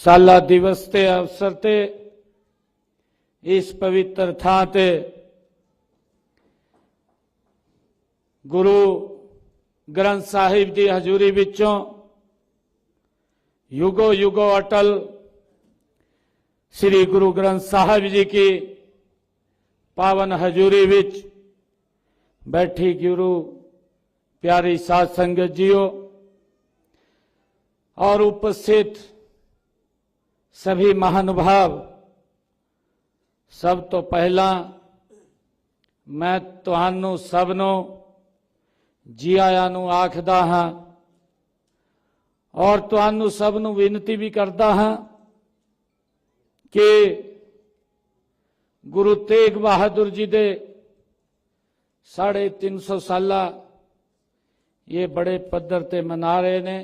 साला दिवस के अवसर ते इस पवित्र थां ते गुरु ग्रंथ साहिब की हजूरी विचों युगो युगो अटल श्री गुरु ग्रंथ साहिब जी की पावन हजूरी विच बैठी गुरु प्यारी साध संगत जियो और उपस्थित सभी महानुभाव, सब तो पहला मैं तुहानू सबनों जी आया नू आखदा हाँ और तुहानू सबनू विनती भी करदा हाँ कि गुरु तेग बहादुर जी दे 350 साला ये बड़े पद्धर ते मना रहे ने।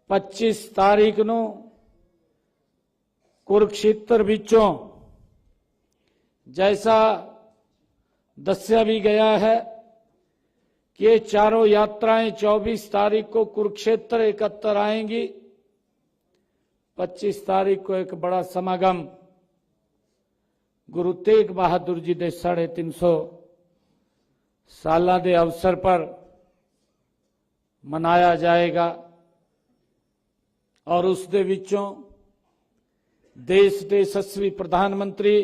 25 तारीख नू कुरुक्षेत्र विचों जैसा दस्या भी गया है कि ये चारों यात्राएं 24 तारीख को कुरुक्षेत्र एकत्र आएंगी। 25 तारीख को एक बड़ा समागम गुरु तेग बहादुर जी दे 350 साल के अवसर पर मनाया जाएगा और उस दे विचों देश के यशस्वी प्रधानमंत्री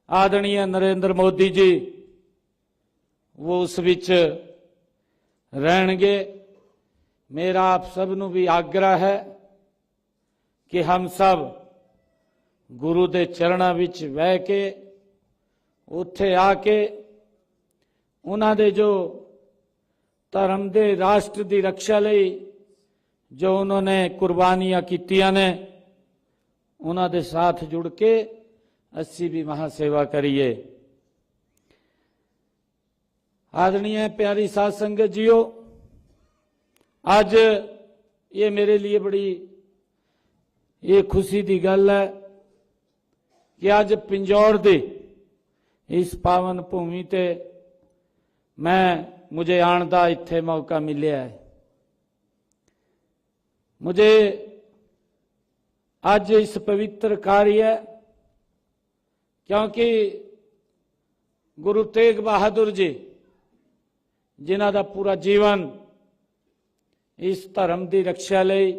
आदरणीय नरेंद्र मोदी जी वो उस विच रहणगे। मेरा आप सबनों भी आग्रह है कि हम सब गुरु दे चरणों विच बह के उत्थे आके उन्हां दे जो धर्म दे राष्ट्र की रक्षा लई जो उन्होंने कुर्बानियां कीतियां ने उन्हां दे साथ जुड़ के असी भी महासेवा करिए। आदरणीय प्यारी साध संगत जियो, आज ये मेरे लिए बड़ी ये खुशी की गल है कि आज पिंजौर दे इस पावन भूमि ते मुझे आने का इत्थे मौका मिले है। मुझे आज इस पवित्र कार्य क्योंकि गुरु तेग बहादुर जी जिन्हां दा पूरा जीवन इस धर्म की रक्षा लई,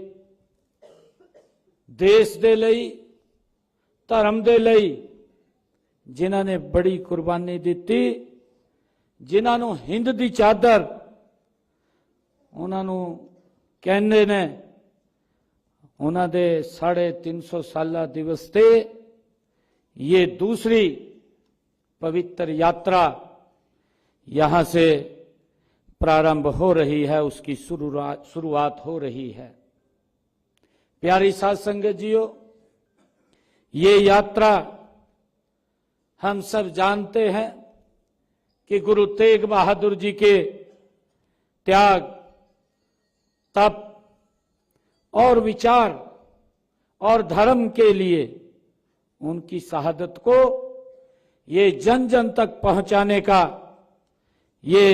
देश दे लई, धर्म दे लई जिन्हां ने बड़ी कुर्बानी दी, जिन्हां नूं हिंद दी चादर उन्हां नूं कहंदे ने, उन्हां दे 350 साला दिवस ते ये दूसरी पवित्र यात्रा यहाँ से प्रारंभ हो रही है, उसकी शुरुआत हो रही है। प्यारी साध संगत जियो, ये यात्रा हम सब जानते हैं कि गुरु तेग बहादुर जी के त्याग, तप और विचार और धर्म के लिए उनकी शहादत को ये जन जन तक पहुंचाने का ये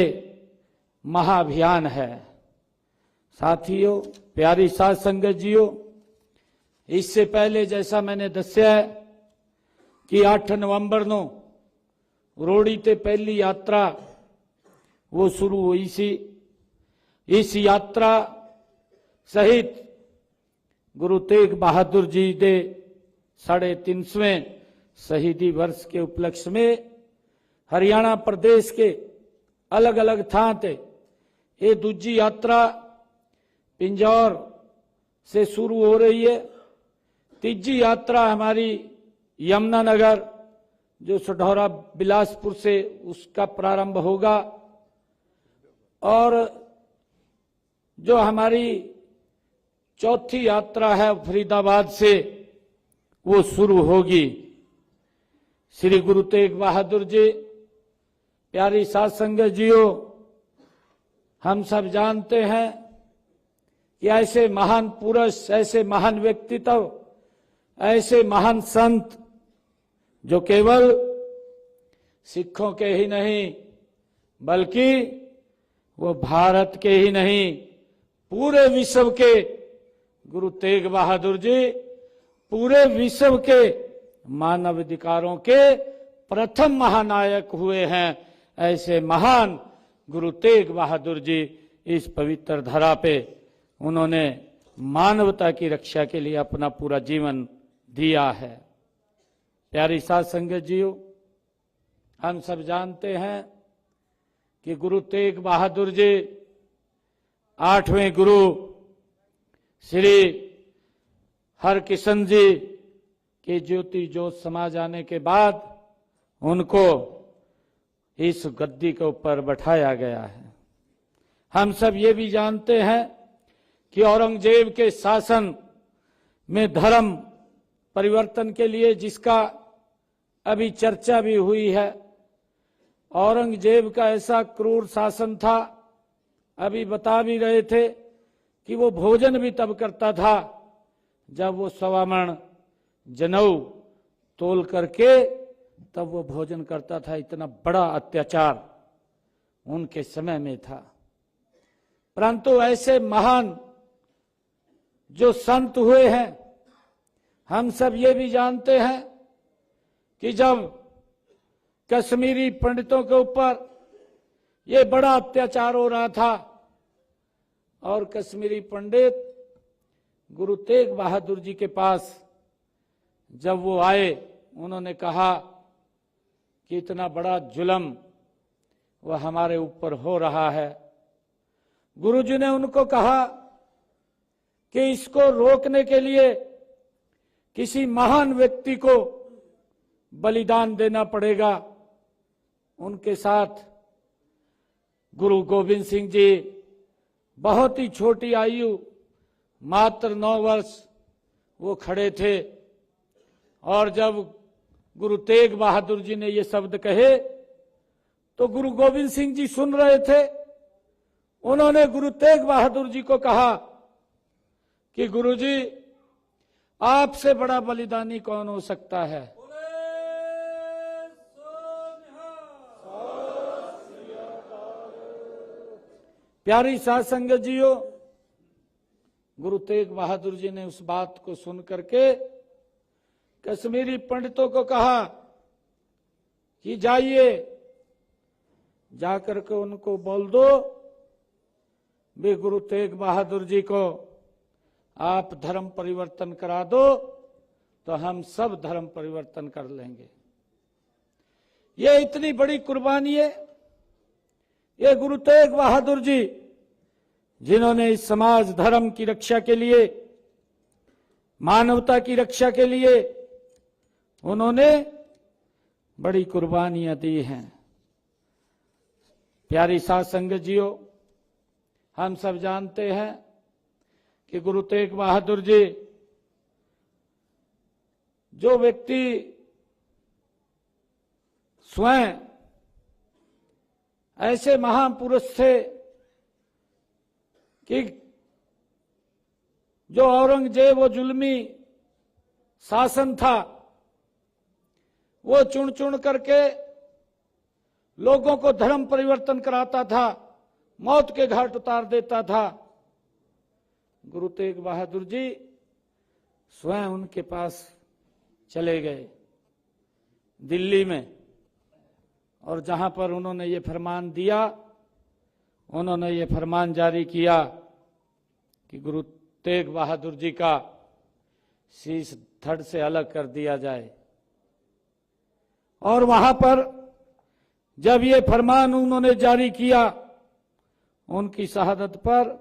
महाअभियान है। साथियों, प्यारी साध संगत जियो, इससे पहले जैसा मैंने दस्या है कि 8 नवंबर को रोड़ी ते पहली यात्रा वो शुरू हुई सी। इस यात्रा सहित गुरु तेग बहादुर जी दे 350वें शहीदी वर्ष के उपलक्ष्य में हरियाणा प्रदेश के अलग अलग थां ते ये दूजी यात्रा पिंजौर से शुरू हो रही है। तीजी यात्रा हमारी यमुनानगर जो सढौरा बिलासपुर से उसका प्रारंभ होगा और जो हमारी चौथी यात्रा है फरीदाबाद से वो शुरू होगी। श्री गुरु तेग बहादुर जी, प्यारी साध संगत जियो, हम सब जानते हैं कि ऐसे महान पुरुष, ऐसे महान व्यक्तित्व, ऐसे महान संत जो केवल सिखों के ही नहीं बल्कि वो भारत के ही नहीं पूरे विश्व के गुरु तेग बहादुर जी पूरे विश्व के मानव अधिकारों के प्रथम महानायक हुए हैं। ऐसे महान गुरु तेग बहादुर जी इस पवित्र धरा पे उन्होंने मानवता की रक्षा के लिए अपना पूरा जीवन दिया है। प्यारी साध संगत जीओ, हम सब जानते हैं कि गुरु तेग बहादुर जी 8वें गुरु श्री हरकिशन जी के ज्योति जोत समा जाने के बाद उनको इस गद्दी के ऊपर बैठाया गया है। हम सब ये भी जानते हैं कि औरंगजेब के शासन में धर्म परिवर्तन के लिए, जिसका अभी चर्चा भी हुई है, औरंगजेब का ऐसा क्रूर शासन था, अभी बता भी रहे थे कि वो भोजन भी तब करता था जब वो 1.25 मण जनेऊ तोल करके तब वो भोजन करता था। इतना बड़ा अत्याचार उनके समय में था। परंतु ऐसे महान जो संत हुए हैं, हम सब ये भी जानते हैं कि जब कश्मीरी पंडितों के ऊपर ये बड़ा अत्याचार हो रहा था और कश्मीरी पंडित गुरु तेग बहादुर जी के पास जब वो आए, उन्होंने कहा कि इतना बड़ा जुल्म वह हमारे ऊपर हो रहा है। गुरु जी ने उनको कहा कि इसको रोकने के लिए किसी महान व्यक्ति को बलिदान देना पड़ेगा। उनके साथ गुरु गोविंद सिंह जी बहुत ही छोटी आयु, मात्र 9 वर्ष वो खड़े थे। और जब गुरु तेग बहादुर जी ने ये शब्द कहे तो गुरु गोविंद सिंह जी सुन रहे थे। उन्होंने गुरु तेग बहादुर जी को कहा कि गुरु जी, आपसे बड़ा बलिदानी कौन हो सकता है। प्यारी साध संगत जीओ, गुरु तेग बहादुर जी ने उस बात को सुन करके कश्मीरी पंडितों को कहा कि जाइए, जाकर के उनको बोल दो वे गुरु तेग बहादुर जी को आप धर्म परिवर्तन करा दो तो हम सब धर्म परिवर्तन कर लेंगे। ये इतनी बड़ी कुर्बानी है। ये गुरु तेग बहादुर जी जिन्होंने इस समाज धर्म की रक्षा के लिए, मानवता की रक्षा के लिए उन्होंने बड़ी कुर्बानियां दी हैं। प्यारी साध संगत जीओ, हम सब जानते हैं कि गुरु तेग बहादुर जी जो व्यक्ति स्वयं ऐसे महापुरुष थे कि जो औरंगजेब वो जुल्मी शासन था, वो चुन चुन करके लोगों को धर्म परिवर्तन कराता था, मौत के घाट उतार देता था। गुरु तेग बहादुर जी स्वयं उनके पास चले गए दिल्ली में, और जहां पर उन्होंने ये फरमान दिया, उन्होंने ये फरमान जारी किया कि गुरु तेग बहादुर जी का शीश धड़ से अलग कर दिया जाए। और वहां पर जब ये फरमान उन्होंने जारी किया, उनकी शहादत पर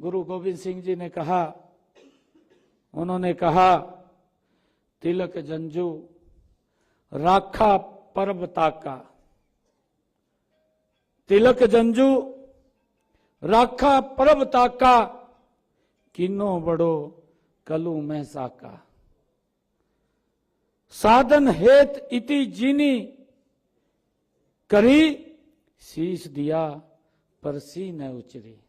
गुरु गोविंद सिंह जी ने कहा, उन्होंने कहा, तिलक जंजू राखा परब ताका, तिलक जंजू राखा परब ताका, किनो बड़ो कलू महसाका, साधन हेत इति जीनी करी, शीश दिया परसी न उचरी।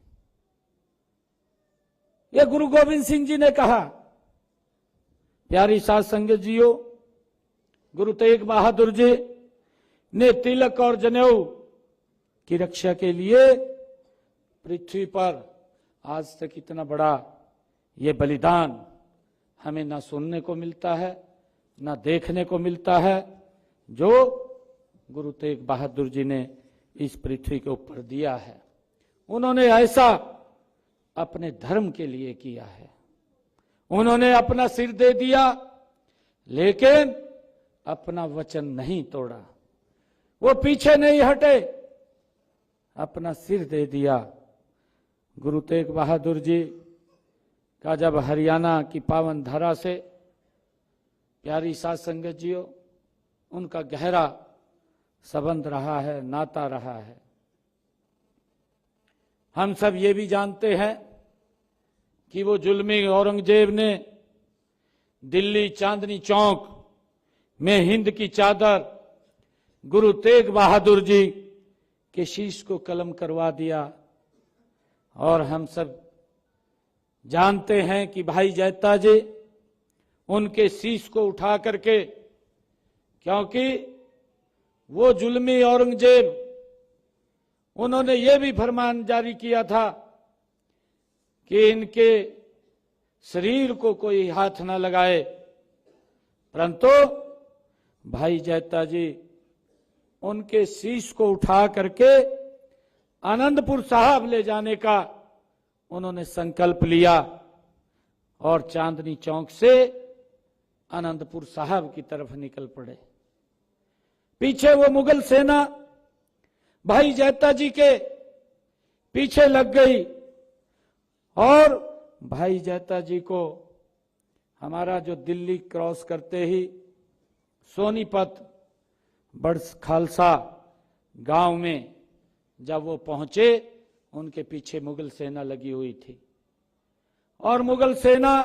ये गुरु गोविंद सिंह जी ने कहा। प्यारी साध संगत जीओ, गुरु तेग बहादुर जी ने तिलक और जनेऊ की रक्षा के लिए पृथ्वी पर आज तक इतना बड़ा ये बलिदान हमें ना सुनने को मिलता है, ना देखने को मिलता है, जो गुरु तेग बहादुर जी ने इस पृथ्वी के ऊपर दिया है। उन्होंने ऐसा अपने धर्म के लिए किया है। उन्होंने अपना सिर दे दिया, लेकिन अपना वचन नहीं तोड़ा। वो पीछे नहीं हटे, अपना सिर दे दिया। गुरु तेग बहादुर जी का जब हरियाणा की पावन धरा से, प्यारी साध संगत जियो, उनका गहरा संबंध रहा है, नाता रहा है। हम सब ये भी जानते हैं कि वो जुल्मी औरंगजेब ने दिल्ली चांदनी चौक में हिंद की चादर गुरु तेग बहादुर जी के शीश को कलम करवा दिया। और हम सब जानते हैं कि भाई जैता जी उनके शीश को उठा करके, क्योंकि वो जुल्मी औरंगजेब, उन्होंने ये भी फरमान जारी किया था कि इनके शरीर को कोई हाथ न लगाए, परंतु भाई जैता जी उनके शीश को उठा करके आनंदपुर साहब ले जाने का उन्होंने संकल्प लिया और चांदनी चौक से आनंदपुर साहब की तरफ निकल पड़े। पीछे वो मुगल सेना भाई जैता जी के पीछे लग गई और भाई जैता जी को हमारा जो दिल्ली क्रॉस करते ही सोनीपत बड़ खालसा गांव में जब वो पहुंचे, उनके पीछे मुगल सेना लगी हुई थी। और मुगल सेना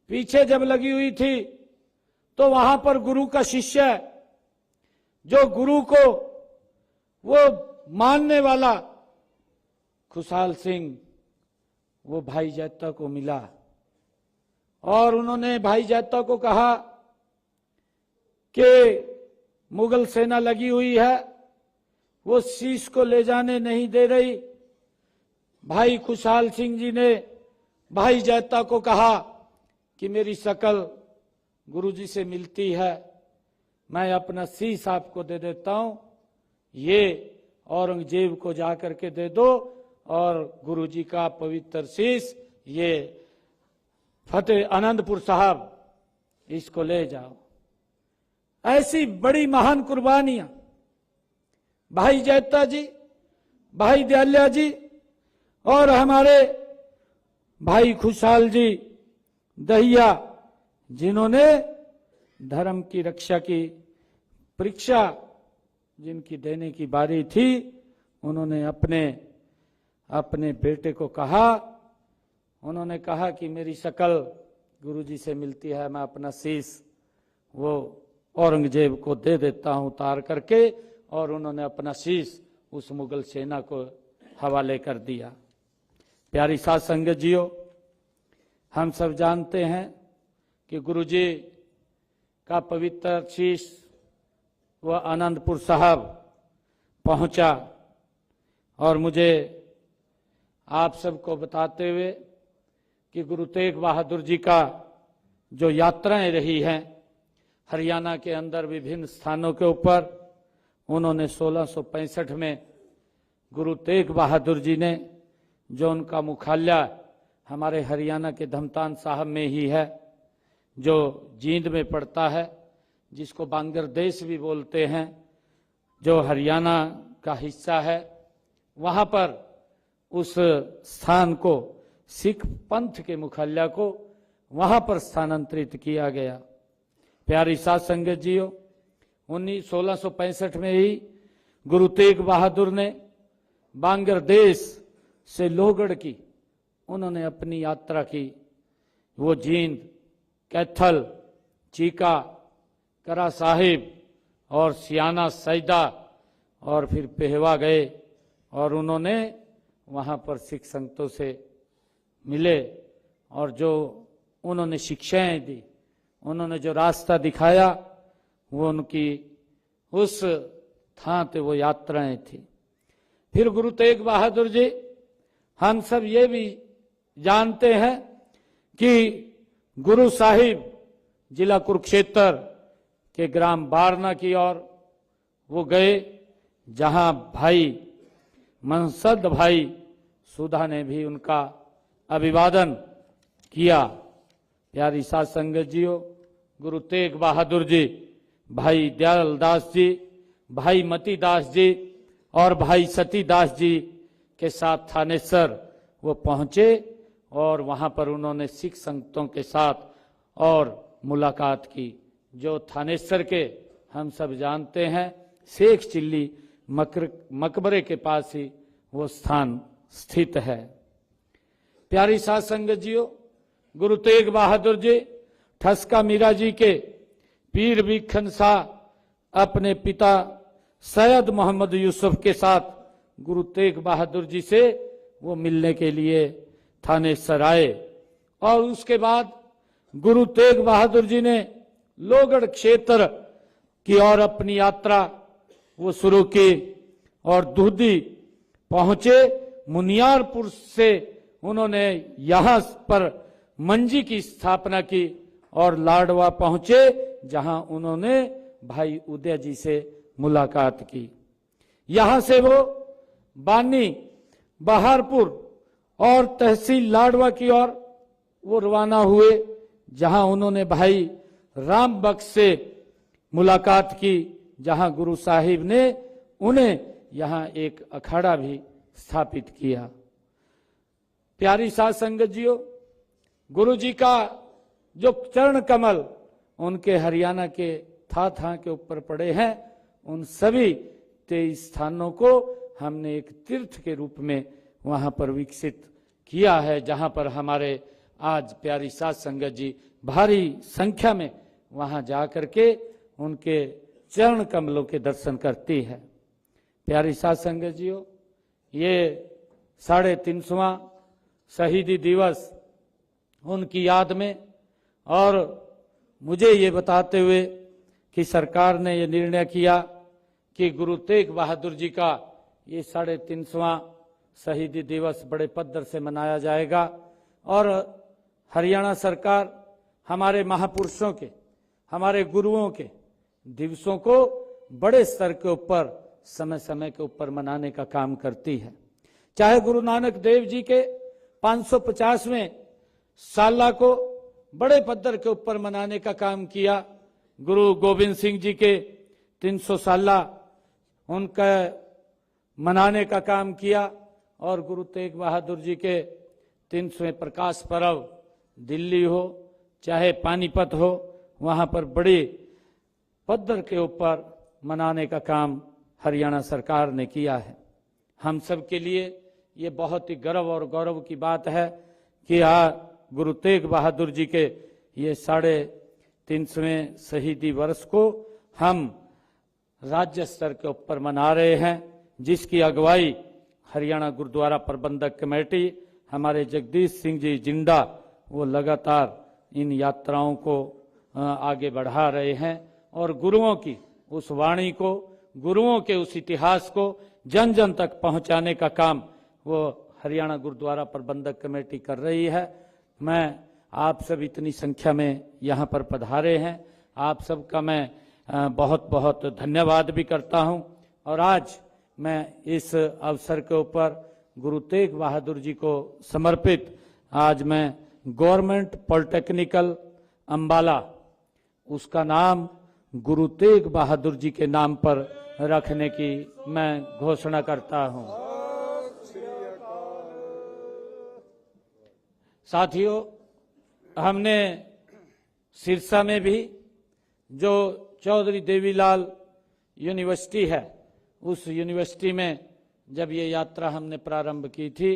पीछे जब लगी हुई थी तो वहां पर गुरु का शिष्य, जो गुरु को वो मानने वाला खुशहाल सिंह, वो भाई जैता को मिला और उन्होंने भाई जैता को कहा कि मुगल सेना लगी हुई है, वो शीश को ले जाने नहीं दे रही। भाई खुशहाल सिंह जी ने भाई जैता को कहा कि मेरी शकल गुरुजी से मिलती है, मैं अपना शीश आपको दे देता हूं, ये औरंगजेब को जाकर के दे दो और गुरुजी का पवित्र शीश ये फतेह आनंदपुर साहब इसको ले जाओ। ऐसी बड़ी महान कुर्बानियां भाई जैता जी, भाई दयाल्या जी और हमारे भाई खुशहाल जी दहिया, जिन्होंने धर्म की रक्षा की परीक्षा जिनकी देने की बारी थी, उन्होंने अपने बेटे को कहा, उन्होंने कहा कि मेरी शकल गुरुजी से मिलती है, मैं अपना शीश वो औरंगजेब को दे देता हूं उतार करके। और उन्होंने अपना शीश उस मुगल सेना को हवाले कर दिया। प्यारी साध संगत जियो, हम सब जानते हैं कि गुरुजी का पवित्र शीश वह आनंदपुर साहब पहुंचा। और मुझे आप सबको बताते हुए कि गुरु तेग बहादुर जी का जो यात्राएं रही हैं हरियाणा के अंदर विभिन्न स्थानों के ऊपर, उन्होंने 1665 में गुरु तेग बहादुर जी ने, जो उनका मुख्यालय हमारे हरियाणा के धमतान साहब में ही है, जो जींद में पड़ता है, जिसको बांग्लादेश भी बोलते हैं, जो हरियाणा का हिस्सा है, वहां पर उस स्थान को, सिख पंथ के मुख्यालय को वहां पर स्थानांतरित किया गया। प्यारी साध संगत जियो, 1665 में ही गुरु तेग बहादुर ने बांग्लादेश से लोहगढ़ की उन्होंने अपनी यात्रा की। वो जींद, कैथल, चीका, करा साहिब और सियाना सैदा और फिर पेहवा गए और उन्होंने वहां पर सिख संतों से मिले और जो उन्होंने शिक्षाएं दी, उन्होंने जो रास्ता दिखाया, वो उनकी उस थाते वो यात्राएं थी। फिर गुरु तेग बहादुर जी, हम सब ये भी जानते हैं कि गुरु साहिब जिला कुरुक्षेत्र के ग्राम बारना की ओर वो गए, जहां भाई मनसद भाई सुधा ने भी उनका अभिवादन किया। प्यारी साध संगत जियो, गुरु तेग बहादुर जी, भाई दयाल दास जी, भाई मती दास जी और भाई सती दास जी के साथ थानेसर वो पहुंचे और वहां पर उन्होंने सिख संगतों के साथ और मुलाकात की, जो थानेसर के हम सब जानते हैं शेख चिल्ली मकबरे के पास ही वो स्थान स्थित है। प्यारी साध संगत जियो, गुरु तेग बहादुर जी ठसका मीरा जी के पीर भिखन शाह अपने पिता सैयद मोहम्मद यूसुफ के साथ गुरु तेग बहादुर जी से वो मिलने के लिए थानेसर आए और उसके बाद गुरु तेग बहादुर जी ने लोहगढ़ क्षेत्र की ओर अपनी यात्रा वो शुरू की और दुहदी पहुंचे। मुनियारपुर से उन्होंने यहां पर मंजी की स्थापना की और लाडवा पहुंचे, जहां उन्होंने भाई उदय जी से मुलाकात की। यहां से वो बानी बहारपुर और तहसील लाडवा की ओर वो रवाना हुए, जहां उन्होंने भाई राम बख्श से मुलाकात की, जहां गुरु साहिब ने उन्हें यहां एक अखाड़ा भी स्थापित किया। प्यारी साध संगत जियो, गुरु जी का जो चरण कमल उनके हरियाणा के था के ऊपर पड़े हैं, उन सभी 23 स्थानों को हमने एक तीर्थ के रूप में वहां पर विकसित किया है, जहां पर हमारे आज प्यारी साध संगत जी भारी संख्या में वहां जाकर के उनके चरण कमलों के दर्शन करती है। प्यारी साध संगत जियो, ये 350वां शहीदी दिवस उनकी याद में, और मुझे ये बताते हुए कि सरकार ने ये निर्णय किया कि गुरु तेग बहादुर जी का ये 350वां शहीदी दिवस बड़े पद्धर से मनाया जाएगा और हरियाणा सरकार हमारे महापुरुषों के, हमारे गुरुओं के दिवसों को बड़े स्तर के ऊपर समय समय के ऊपर मनाने का काम करती है। चाहे गुरु नानक देव जी के 550वें साला को बड़े पद्धर के ऊपर मनाने का काम किया, गुरु गोविंद सिंह जी के 300 साला उनका मनाने का काम किया और गुरु तेग बहादुर जी के 300वें प्रकाश पर्व दिल्ली हो चाहे पानीपत हो, वहां पर बड़ी पद्धर के ऊपर मनाने का काम हरियाणा सरकार ने किया है। हम सब के लिए ये बहुत ही गर्व और गौरव की बात है कि गुरु तेग बहादुर जी के ये 350वें शहीदी वर्ष को हम राज्य स्तर के ऊपर मना रहे हैं, जिसकी अगुवाई हरियाणा गुरुद्वारा प्रबंधक कमेटी हमारे जगदीश सिंह जी जिंदा वो लगातार इन यात्राओं को आगे बढ़ा रहे हैं और गुरुओं की उस वाणी को, गुरुओं के उस इतिहास को जन जन तक पहुंचाने का काम वो हरियाणा गुरुद्वारा प्रबंधक कमेटी कर रही है। मैं आप सब इतनी संख्या में यहाँ पर पधारे हैं, आप सबका मैं बहुत बहुत धन्यवाद भी करता हूँ। और आज मैं इस अवसर के ऊपर गुरु तेग बहादुर जी को समर्पित आज मैं गवर्नमेंट पॉलिटेक्निकल अंबाला, उसका नाम गुरु तेग बहादुर जी के नाम पर रखने की मैं घोषणा करता हूं। साथियों, हमने सिरसा में भी जो चौधरी देवीलाल यूनिवर्सिटी है, उस यूनिवर्सिटी में जब ये यात्रा हमने प्रारंभ की थी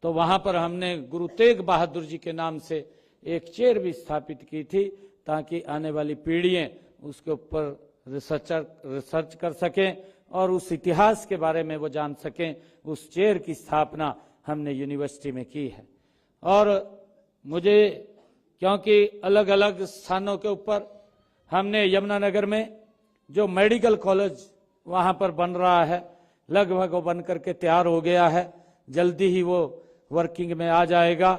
तो वहां पर हमने गुरु तेग बहादुर जी के नाम से एक चेयर भी स्थापित की थी, ताकि आने वाली पीढ़ियां उसके ऊपर रिसर्च कर सकें और उस इतिहास के बारे में वो जान सकें। उस चेयर की स्थापना हमने यूनिवर्सिटी में की है। और मुझे, क्योंकि अलग अलग स्थानों के ऊपर हमने यमुनानगर में जो मेडिकल कॉलेज वहां पर बन रहा है, लगभग वो बन करके तैयार हो गया है, जल्दी ही वो वर्किंग में आ जाएगा।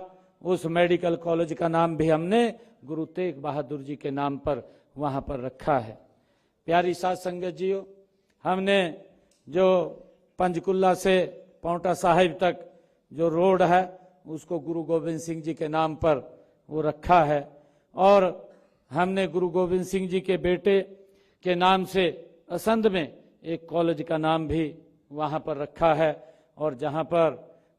उस मेडिकल कॉलेज का नाम भी हमने गुरु तेग बहादुर जी के नाम पर वहां पर रखा है। प्यारी साध संगत जियो, हमने जो पंचकुला से पांवटा साहिब तक जो रोड है उसको गुरु गोविंद सिंह जी के नाम पर वो रखा है, और हमने गुरु गोविंद सिंह जी के बेटे के नाम से असंध में एक कॉलेज का नाम भी वहां पर रखा है, और जहां पर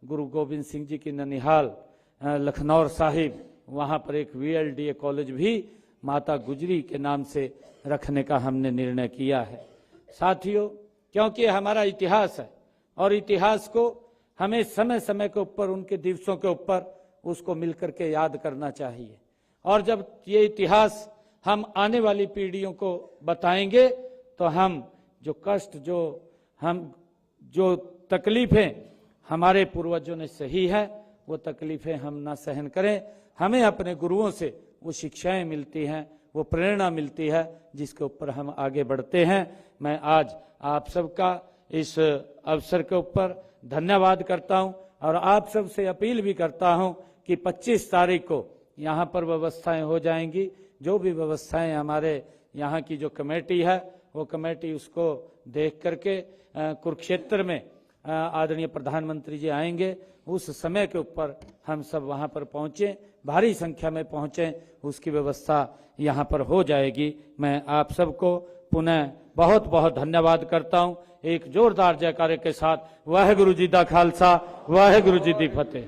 गुरु गोविंद सिंह जी की ननिहाल लखनौर साहिब वहां पर एक VLDA कॉलेज भी माता गुजरी के नाम से रखने का हमने निर्णय किया है। साथियों, क्योंकि हमारा इतिहास है और इतिहास को हमें समय समय के ऊपर उनके दिवसों के ऊपर उसको मिलकर के याद करना चाहिए, और जब ये इतिहास हम आने वाली पीढ़ियों को बताएंगे तो हम जो कष्ट जो तकलीफें हमारे पूर्वजों ने सही है वो तकलीफें हम ना सहन करें। हमें अपने गुरुओं से वो शिक्षाएं मिलती हैं, वो प्रेरणा मिलती है जिसके ऊपर हम आगे बढ़ते हैं। मैं आज आप सबका इस अवसर के ऊपर धन्यवाद करता हूं, और आप सब से अपील भी करता हूं कि 25 तारीख को यहाँ पर व्यवस्थाएं हो जाएंगी। जो भी व्यवस्थाएं हमारे यहाँ की जो कमेटी है वो कमेटी उसको देख करके कुरुक्षेत्र में आदरणीय प्रधानमंत्री जी आएंगे, उस समय के ऊपर हम सब वहाँ पर पहुँचें, भारी संख्या में पहुँचें, उसकी व्यवस्था यहाँ पर हो जाएगी। मैं आप सबको पुनः बहुत बहुत धन्यवाद करता हूँ। एक जोरदार जयकारे के साथ वाहेगुरु जी दा खालसा वाहेगुरु जी दी फतेह।